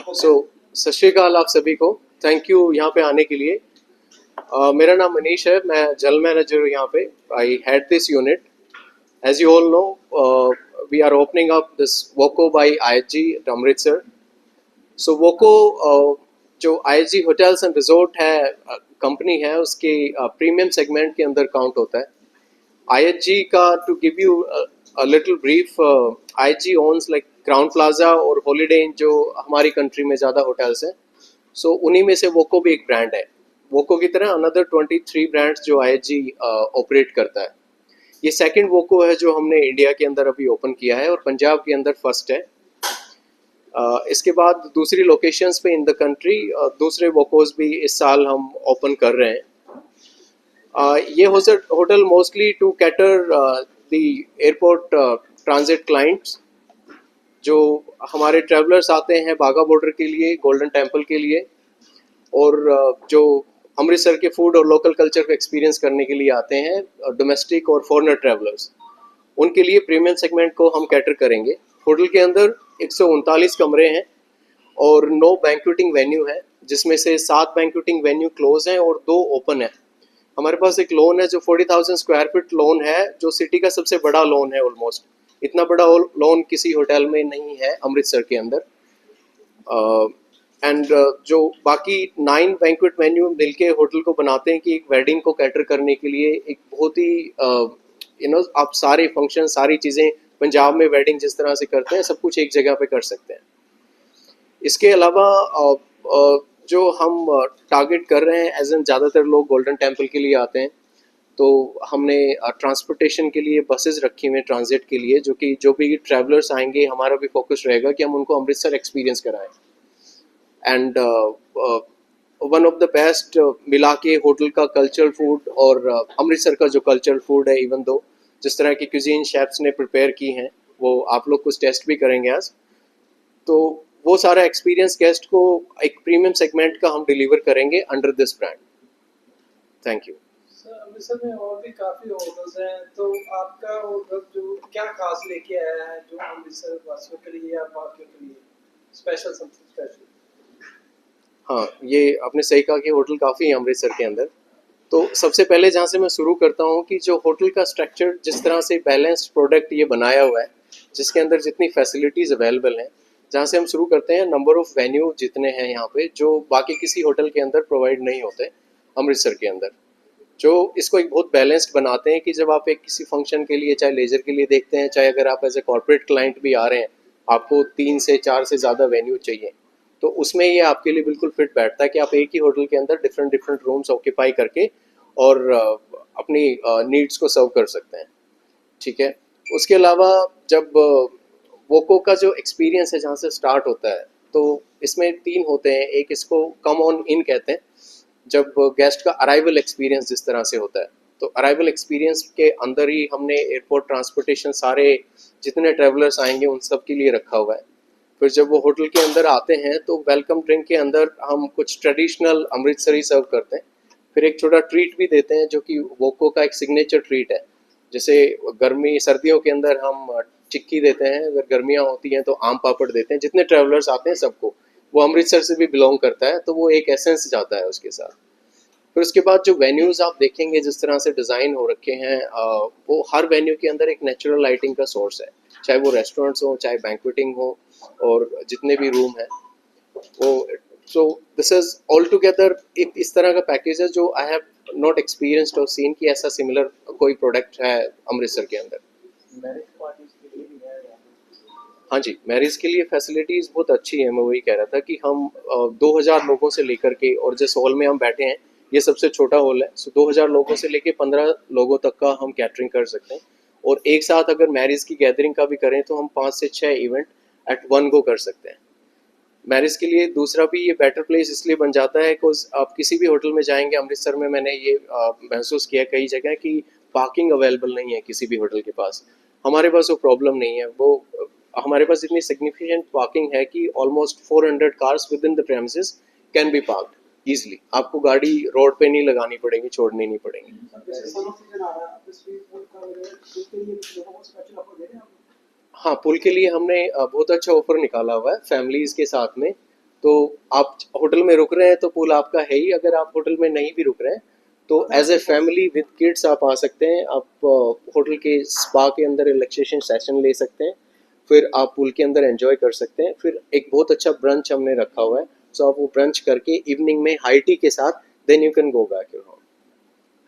सो सत श्री अकाल आप सभी को। थैंक यू यहाँ पे आने के लिए। मेरा नाम मनीष है, मैं जनरल मैनेजर हूँ यहाँ पे। I head this unit. As you all know, we are opening up this voco by IHG at Amritsar. So voco जो आईएचजी होटल्स एंड रिजॉर्ट है कंपनी है, उसके प्रीमियम सेगमेंट के अंदर काउंट होता है। IHG का, to give you a little brief, IHG owns like Crowne Plaza और हॉलीडे इन, जो हमारी कंट्री में ज़्यादा होटल्स हैं। सो उन्हीं में से वोको भी एक ब्रांड है। वोको की तरह अनदर 23 ब्रांड्स जो IHG ऑपरेट करता है। ये सेकंड वोको है जो हमने इंडिया के अंदर अभी ओपन किया है और पंजाब के अंदर फर्स्ट है। इसके बाद दूसरी लोकेशंस पे इन द कंट्री दूसरे वोकोस भी इस साल हम ओपन कर रहे हैं। ये hotel mostly to cater the airport transit clients, जो हमारे ट्रैवलर्स आते हैं बागा बॉर्डर के लिए, गोल्डन टेम्पल के लिए, और जो अमृतसर के फूड और लोकल कल्चर को एक्सपीरियंस करने के लिए आते हैं, डोमेस्टिक और फॉरेनर ट्रैवलर्स, उनके लिए प्रीमियम सेगमेंट को हम कैटर करेंगे। होटल के अंदर 139 कमरे हैं और 9 बैंक्वेटिंग वेन्यू है, जिसमें से 7 बैंक्वेटिंग वेन्यू क्लोज हैं और 2 ओपन है। हमारे पास एक लोन है जो 40,000 स्क्वायर फीट लोन है, जो सिटी का सबसे बड़ा लोन है। ऑलमोस्ट इतना बड़ा लोन किसी होटल में नहीं है अमृतसर के अंदर। एंड जो बाकी 9 बैंक्वेट वेन्यू मिलके होटल को बनाते हैं कि एक वेडिंग को कैटर करने के लिए एक बहुत ही आप सारे फंक्शन, सारी चीज़ें पंजाब में वेडिंग जिस तरह से करते हैं, सब कुछ एक जगह पे कर सकते हैं। इसके अलावा जो हम टारगेट कर रहे हैं, एज एन ज़्यादातर लोग गोल्डन टेम्पल के लिए आते हैं, तो हमने ट्रांसपोर्टेशन के लिए बसेस रखी हुई हैं ट्रांजिट के लिए, जो भी ट्रैवलर्स आएंगे, हमारा भी फोकस रहेगा कि हम उनको अमृतसर एक्सपीरियंस कराएं। And one of the best मिला के होटल का कल्चरल फूड और अमृतसर का जो कल्चरल फूड है, इवन दो जिस तरह की क्यूजीन शेफ्स ने प्रिपेयर की हैं, वो आप लोग कुछ टेस्ट भी करेंगे आज। तो वो सारा एक्सपीरियंस गेस्ट को एक प्रीमियम सेगमेंट का हम डिलीवर करेंगे under this brand. Thank you. Amritsar में और भी काफी होटल्स हैं, तो आपका होटल जो क्या खास लेके आया है जो अमृतसर वासियों के लिए या बाकियों के लिए स्पेशल, समथिंग स्पेशल? हाँ, ये आपने सही कहा कि होटल काफ़ी है अमृतसर के अंदर। तो सबसे पहले जहाँ से मैं शुरू करता हूँ कि जो होटल का स्ट्रक्चर, जिस तरह से बैलेंस्ड प्रोडक्ट ये बनाया हुआ है, जिसके अंदर जितनी फैसिलिटीज़ अवेलेबल हैं, जहाँ से हम शुरू करते हैं, नंबर ऑफ़ वेन्यू जितने हैं यहाँ पे, जो बाकी किसी होटल के अंदर प्रोवाइड नहीं होते अमृतसर के अंदर, जो इसको एक बहुत बैलेंस्ड बनाते हैं कि जब आप एक किसी फंक्शन के लिए, चाहे लेजर के लिए देखते हैं, चाहे अगर आप एज ए कॉर्पोरेट क्लाइंट भी आ रहे हैं, आपको 3 से 4 से ज़्यादा वेन्यू चाहिए, तो उसमें ये आपके लिए बिल्कुल फिट बैठता है कि आप एक ही होटल के अंदर डिफरेंट रूम्स ऑक्यूपाई करके और अपनी नीड्स को सर्व कर सकते हैं। ठीक है। उसके अलावा जब वोको का जो एक्सपीरियंस है, जहाँ से स्टार्ट होता है, तो इसमें 3 होते हैं। एक इसको कम ऑन इन कहते हैं, जब गेस्ट का अराइवल एक्सपीरियंस जिस तरह से होता है, तो अराइवल एक्सपीरियंस के अंदर ही हमने एयरपोर्ट ट्रांसपोर्टेशन सारे जितने ट्रैवलर्स आएंगे उन सब के लिए रखा हुआ है। फिर जब वो होटल के अंदर आते हैं तो वेलकम ड्रिंक के अंदर हम कुछ ट्रेडिशनल अमृतसरी सर्व करते हैं। फिर एक छोटा ट्रीट भी देते हैं जो कि वोको का एक सिग्नेचर ट्रीट है। जैसे गर्मी सर्दियों के अंदर हम चिक्की देते हैं, अगर गर्मियाँ होती हैं तो आम पापड़ देते हैं। जितने ट्रैवलर्स आते हैं सबको, वो अमृतसर से भी बिलोंग करता है, तो वो एक एसेंस जाता है उसके साथ। फिर उसके बाद जो वेन्यूज़ आप देखेंगे जिस तरह से डिज़ाइन हो रखे हैं, वो हर वेन्यू के अंदर एक नेचुरल लाइटिंग का सोर्स है, चाहे वो रेस्टोरेंट्स हो, चाहे बैंक्वेटिंग हो, और जितने भी रूम हैं वो। So this is all together एक इस तरह का पैकेज है जो आई हैव नॉट एक्सपीरियंस्ड और सीन कि ऐसा सिमिलर कोई प्रोडक्ट है अमृतसर के अंदर। हाँ जी, मैरिज के लिए फैसिलिटीज़ बहुत अच्छी है। मैं वही कह रहा था कि हम 2000 लोगों से लेकर के, और जिस हॉल में हम बैठे हैं ये सबसे छोटा हॉल है, सो 2000 लोगों से लेकर 15 लोगों तक का हम कैटरिंग कर सकते हैं। और एक साथ अगर मैरिज की गैदरिंग का भी करें तो हम 5 से 6 इवेंट एट वन गो कर सकते हैं। मैरिज के लिए दूसरा भी ये बेटर प्लेस इसलिए बन जाता है बिकॉज आप किसी भी होटल में जाएंगे अमृतसर में, मैंने ये महसूस किया कई जगह कि पार्किंग अवेलेबल नहीं है किसी भी होटल के पास। हमारे पास वो प्रॉब्लम नहीं है। वो हमारे पास इतनी सिग्निफिकेंट पार्किंग है कि almost 400 cars with in the premises can be parked easily. आपको गाड़ी रोड पे नहीं लगानी पड़ेगी, छोड़नी नहीं पड़ेगी। हाँ, पुल के लिए हमने बहुत अच्छा ऑफर निकाला हुआ है फैमिलीज़ के साथ में। तो आप होटल में रुक रहे हैं तो पूल आपका है ही, अगर आप होटल में नहीं भी रुक रहे हैं तो as a family with kids आप आ सकते हैं, आप होटल के स्पा के अंदर रिलैक्सेशन सेशन ले सकते हैं, फिर आप पूल के अंदर एंजॉय कर सकते हैं, फिर एक बहुत अच्छा ब्रंच हमने रखा हुआ है, सो आप वो ब्रंच करके इवनिंग में हाई टी के साथ then you can go back your home.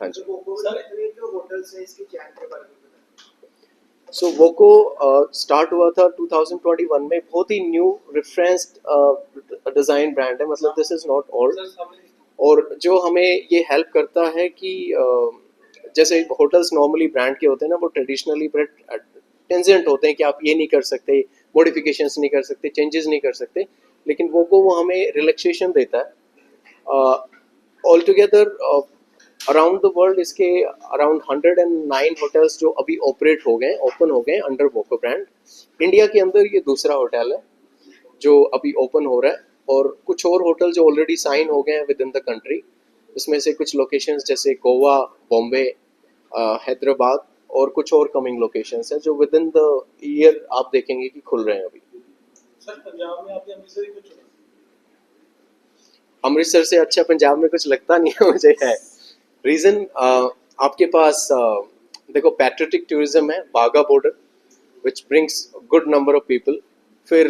हाँ जी। जो होटल्स हैं इसकी चैन के बारे में बताएं। सो वोको स्टार्ट हुआ था 2021 में, बहुत ही न्यू रिफरेंस्ड डिज़ाइन ब्रांड है, मतलब दिस इज़ नॉट ओल्ड, और जो हमें ये हेल्प करता है कि जैसे होटल्स नॉर्मली ब्रांड के होते हैं ना, वो ट्रेडिशनली बड़े टेंजेंट होते हैं कि आप ये नहीं कर सकते, मॉडिफिकेशंस नहीं कर सकते, चेंजेस नहीं कर सकते, लेकिन वो हमें रिलैक्सेशन देता है। All together around the world इसके अराउंड 109 होटल्स जो अभी ऑपरेट हो गए, ओपन हो गए अंडर वोको ब्रांड। इंडिया के अंदर ये दूसरा होटल है जो अभी ओपन हो रहा है, और कुछ और होटल जो ऑलरेडी साइन हो गए हैं विद इन द कंट्री, इसमें से कुछ लोकेशंस जैसे गोवा, बॉम्बे, हैदराबाद और कुछ और कमिंग लोकेशंस हैं जो विद इन द ईयर आप देखेंगे कि खुल रहे हैं अभी। सर पंजाब में आपने अमृतसर ही क्यों चुना? अमृतसर से अच्छा पंजाब में कुछ लगता नहीं है मुझे, है रीज़न आपके पास देखो पैट्रियोटिक टूरिज्म है, बागा border which brings good number of people, फिर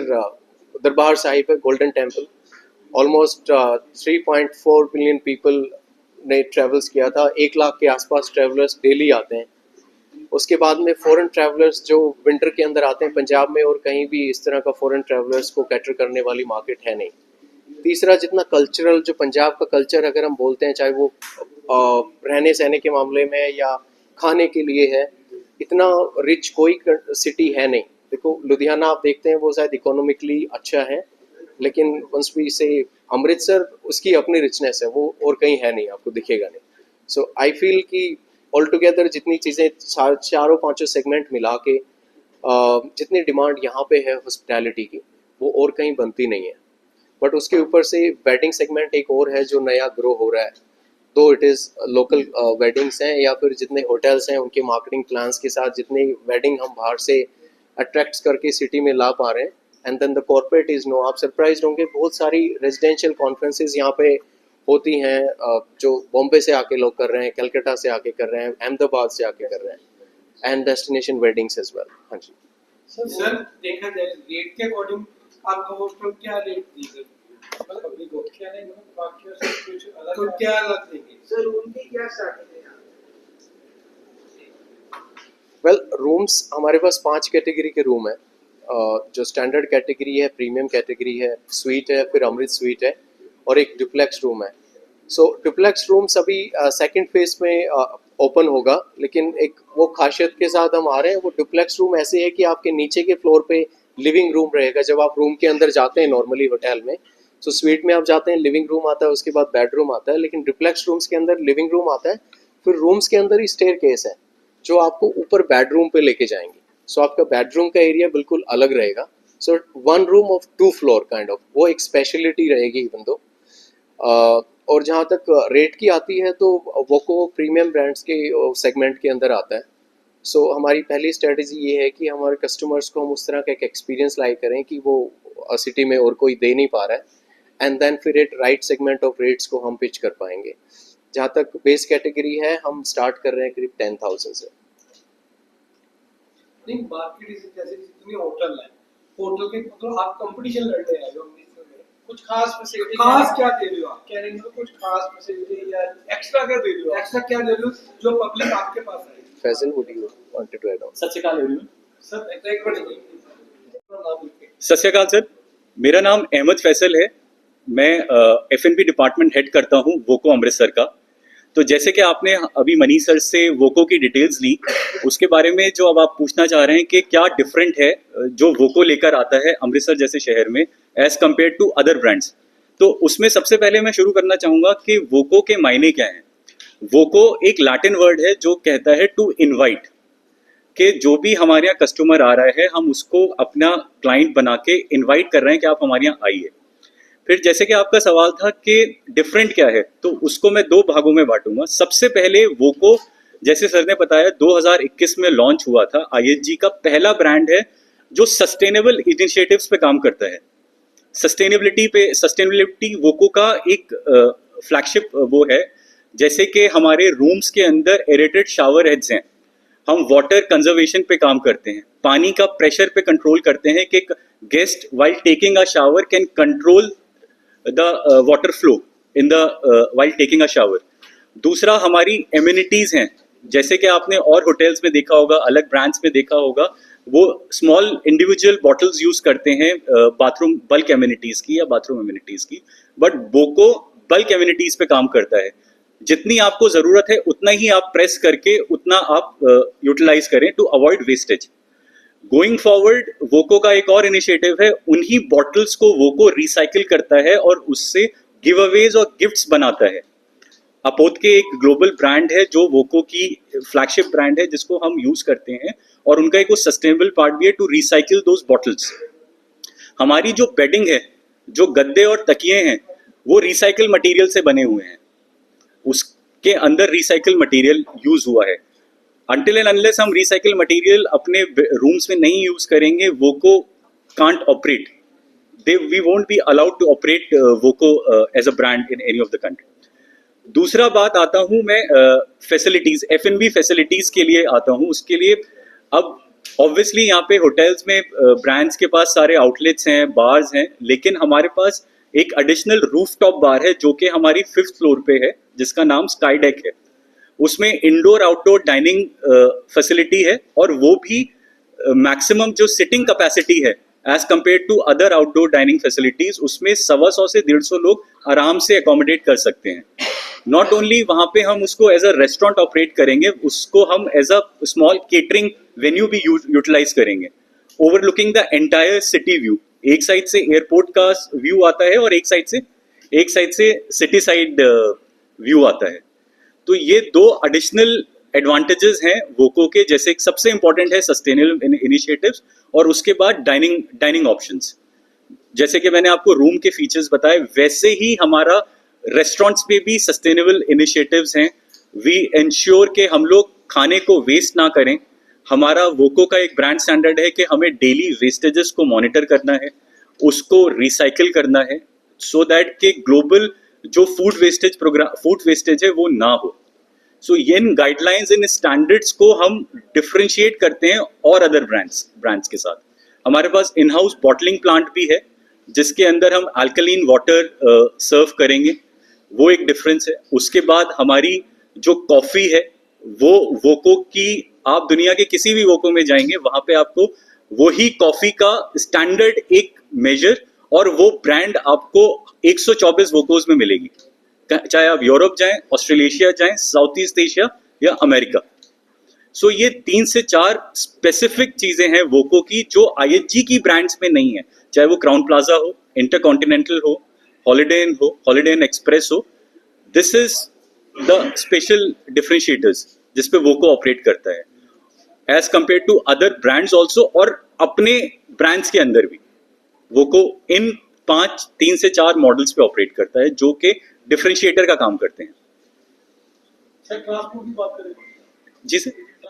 दरबार साहिब है, golden temple, almost 3.4 billion people ने ट्रेवल्स किया था, 1 लाख के आसपास ट्रेवलर्स डेली आते हैं। उसके बाद में फॉरेन ट्रैवलर्स जो विंटर के अंदर आते हैं पंजाब में, और कहीं भी इस तरह का फॉरेन ट्रैवलर्स को कैटर करने वाली मार्केट है नहीं। तीसरा, जितना कल्चरल जो पंजाब का कल्चर अगर हम बोलते हैं, चाहे वो रहने सहने के मामले में या खाने के लिए है, इतना रिच कोई सिटी है नहीं। देखो लुधियाना आप देखते हैं वो शायद इकोनॉमिकली अच्छा है, लेकिन वंस वी से अमृतसर, उसकी अपनी रिचनेस है, वो और कहीं है नहीं, आपको दिखेगा नहीं। सो आई फील कि ऑल टुगेदर जितनी चीज़ें चारों पांचों सेगमेंट मिला के जितनी डिमांड यहाँ पे है हॉस्पिटैलिटी की, वो और कहीं बनती नहीं है। बट उसके ऊपर से वेडिंग सेगमेंट एक और है जो नया ग्रो हो रहा है, तो इट इज़ लोकल वेडिंग्स हैं या फिर जितने होटल्स हैं उनके मार्केटिंग प्लान्स के साथ जितने वेडिंग हम बाहर से अट्रैक्ट करके सिटी में ला पा रहे हैं, and then the corporate is no, आप सरप्राइज होंगे, बहुत सारी रेजिडेंशियल कॉन्फ्रेंसेज यहाँ पे होती हैं जो बॉम्बे से आके लोग कर रहे हैं, कलकत्ता से आके कर रहे हैं, अहमदाबाद से आके कर रहे हैं, and destination weddings as well. हाँ जी सर देखा जाए रेट के अकॉर्डिंग आपको होटल क्या रेट दी पब्लिक को, क्या नहीं बाकी से कुछ अलग, तो क्या अलग देंगे सर? उनकी क्या स्ट्रैटेजी है? वेल रूम्स हमारे पास 5 कैटेगरी के रूम है, जो स्टैंडर्ड कैटेगरी है, प्रीमियम कैटेगरी है, स्वीट है, फिर अमृत स्वीट है, और एक डुप्लेक्स रूम है। सो डुप्लेक्स रूम्स अभी सेकंड फेज में ओपन होगा, लेकिन एक वो खासियत के साथ हम आ रहे हैं, वो डुप्लेक्स रूम ऐसे है कि आपके नीचे के फ्लोर पे लिविंग रूम रहेगा। जब आप रूम के अंदर जाते हैं नॉर्मली होटल में, सो स्वीट में आप जाते हैं, लिविंग रूम आता है, उसके बाद बेडरूम आता है, लेकिन डुप्लेक्स रूम्स के अंदर लिविंग रूम आता है, फिर रूम्स के अंदर ही स्टेयर केस है जो आपको ऊपर बेडरूम पे लेके जाएंगे। सो आपका बेडरूम का एरिया बिल्कुल अलग रहेगा। सो 1 room of 2 floor kind of, वो एक स्पेशलिटी रहेगी इवन दो। और जहाँ तक रेट की आती है, तो वोको प्रीमियम ब्रांड्स के सेगमेंट के अंदर आता है। सो हमारी पहली स्ट्रेटजी ये है कि हमारे कस्टमर्स को हम उस तरह का एक एक्सपीरियंस लाई करें कि वो सिटी में और कोई दे नहीं पा रहा है, एंड देन फिर एक राइट सेगमेंट ऑफ रेट्स को हम पिच कर पाएंगे। जहाँ तक बेस कैटेगरी है, हम स्टार्ट कर रहे हैं करीब 10,000 से। नहीं मार्केट जैसे जितने होटल हैं, होटल के मतलब आप कंपटीशन लड़ रहे हैं जो अमृतसर में, कुछ खास फैसिलिटी, खास क्या दे रहे हो आप? कह रहे हैं कुछ खास फैसिलिटी या एक्स्ट्रा क्या दे रहे हो? एक्स्ट्रा क्या दे रहे हो जो पब्लिक आपके पास है? Faisal, would you wanted to add on? Sat Sri अकाल एवरीवन। सर एक मिनट, सत श्री अकाल सर, मेरा नाम अहमद फैसल है। मैं F&B डिपार्टमेंट हेड करता हूँ वोको अमृतसर का। तो जैसे कि आपने अभी मनीष सर से वोको की डिटेल्स ली, उसके बारे में जो अब आप पूछना चाह रहे हैं कि क्या डिफरेंट है जो वोको लेकर आता है अमृतसर जैसे शहर में as compare to other brands, तो उसमें सबसे पहले मैं शुरू करना चाहूँगा कि वोको के मायने क्या हैं। वोको एक लैटिन वर्ड है जो कहता है टू इनवाइट, कि जो भी हमारे यहाँ कस्टमर आ रहा है हम उसको अपना क्लाइंट बना के इनवाइट कर रहे हैं कि आप हमारे यहाँ आइए। फिर जैसे कि आपका सवाल था कि डिफरेंट क्या है, तो उसको मैं 2 भागों में बांटूंगा। सबसे पहले वोको, जैसे सर ने बताया, 2021 में लॉन्च हुआ था, IHG का पहला ब्रांड है जो सस्टेनेबल इनिशिएटिव्स पे काम करता है। सस्टेनेबिलिटी वोको का एक फ्लैगशिप वो है, जैसे कि हमारे रूम्स के अंदर एरेटेड शावर हेड्स हैं, हम वाटर कंजर्वेशन पे काम करते हैं, पानी का प्रेशर पे कंट्रोल करते हैं कि guest while taking a shower can control the water flow in the while taking a shower. दूसरा हमारी एम्यूनिटीज हैं, जैसे कि आपने और होटल्स में देखा होगा, अलग ब्रांड्स में देखा होगा, वो स्मॉल इंडिविजुअल बॉटल्स यूज करते हैं बाथरूम बल्क एम्यूनिटीज की या बाथरूम एम्यूनिटीज की, बट वोको बल्क एम्यूनिटीज पे काम करता है। जितनी आपको जरूरत है उतना ही आप प्रेस करके उतना आप यूटिलाइज करें to avoid wastage. Going forward voco का एक और इनिशिएटिव है, उन्हीं बॉटल्स को वोको रिसाइकिल करता है और उससे गिव अवेज और गिफ्ट्स बनाता है। अपोत के एक ग्लोबल ब्रांड है जो वोको की फ्लैगशिप ब्रांड है, जिसको हम यूज करते हैं, और उनका एक सस्टेनेबल पार्ट भी है टू रिसाइकिल दोज बॉटल्स। हमारी जो बेडिंग है, जो गद्दे और तकिए हैं, वो रिसाइकिल मटेरियल से बने हुए हैं, उसके अंदर रिसाइकिल मटेरियल यूज हुआ है। अनटिल एंड अनलेस हम रिसाइकिल मटेरियल अपने रूम्स में नहीं यूज करेंगे, voco can't operate, we won't be allowed to operate Voco as a brand in any of the country. दूसरा बात आता हूँ मैं फैसिलिटीज, F&B फैसिलिटीज के लिए आता हूँ। उसके लिए अब ऑब्वियसली यहाँ पे होटल्स में ब्रांड्स के पास सारे आउटलेट्स हैं, बार्स हैं, लेकिन हमारे पास एक एडिशनल रूफटॉप बार है जो कि हमारी 5th फ्लोर पे है, जिसका नाम स्काई डेक है। उसमें इंडोर आउटडोर डाइनिंग फैसिलिटी है, और वो भी मैक्सिमम जो सिटिंग कैपेसिटी है as compare to other outdoor dining facilities, उसमें 125 से 150 लोग आराम से अकोमोडेट कर सकते हैं। नॉट ओनली वहाँ पे हम उसको एज अ रेस्टोरेंट ऑपरेट करेंगे, उसको हम as a small catering venue भी यूटिलाइज करेंगे, overlooking the entire city view. एक साइड से एयरपोर्ट का व्यू आता है और एक साइड से सिटी साइड व्यू आता है। तो ये दो एडिशनल एडवांटेजेस हैं वोको के, जैसे सबसे इंपॉर्टेंट है सस्टेनेबल इनिशिएटिव्स, और उसके बाद डाइनिंग ऑप्शंस। जैसे कि मैंने आपको रूम के फीचर्स बताए, वैसे ही हमारा रेस्टोरेंट्स पे भी सस्टेनेबल इनिशिएटिव्स हैं। वी इंश्योर के हम लोग खाने को वेस्ट ना करें। हमारा वोको का एक ब्रांड स्टैंडर्ड है कि हमें डेली वेस्टेजेस को मॉनिटर करना है, उसको रिसाइकिल करना है, सो दैट के ग्लोबल जो फूड वेस्टेज है वो ना हो। सो इन गाइडलाइंस, इन स्टैंडर्ड्स को हम डिफरेंशिएट करते हैं और अदर ब्रांड्स के साथ। हमारे पास इन हाउस बॉटलिंग प्लांट भी है, जिसके अंदर हम अल्कलीन वाटर सर्व करेंगे, वो एक डिफरेंस है। उसके बाद हमारी जो कॉफ़ी है, वो वोको की, आप दुनिया के किसी भी वोको में जाएंगे वहाँ पे आपको वही कॉफ़ी का स्टैंडर्ड एक मेजर और वो ब्रांड आपको 124 वोकोज में मिलेगी, चाहे आप यूरोप जाएं, ऑस्ट्रेलेशिया जाएं, साउथ ईस्ट एशिया या अमेरिका। सो ये 3 से 4 स्पेसिफिक चीजें हैं वोको की जो IHG की ब्रांड्स में नहीं है, चाहे वो क्राउन प्लाजा हो, इंटरकॉन्टिनेंटल हो, हॉलिडे इन एक्सप्रेस हो। This is the special differentiators जिस पे वोको ऑपरेट करता है as compare to other brands also, और अपने ब्रांड्स के अंदर भी वोको इन 3 से 4 मॉडल्स पे ऑपरेट करता है जो कि डिफरेंशिएटर का काम करते हैं। सर ट्रांसपोर्ट की बात करें जी सर।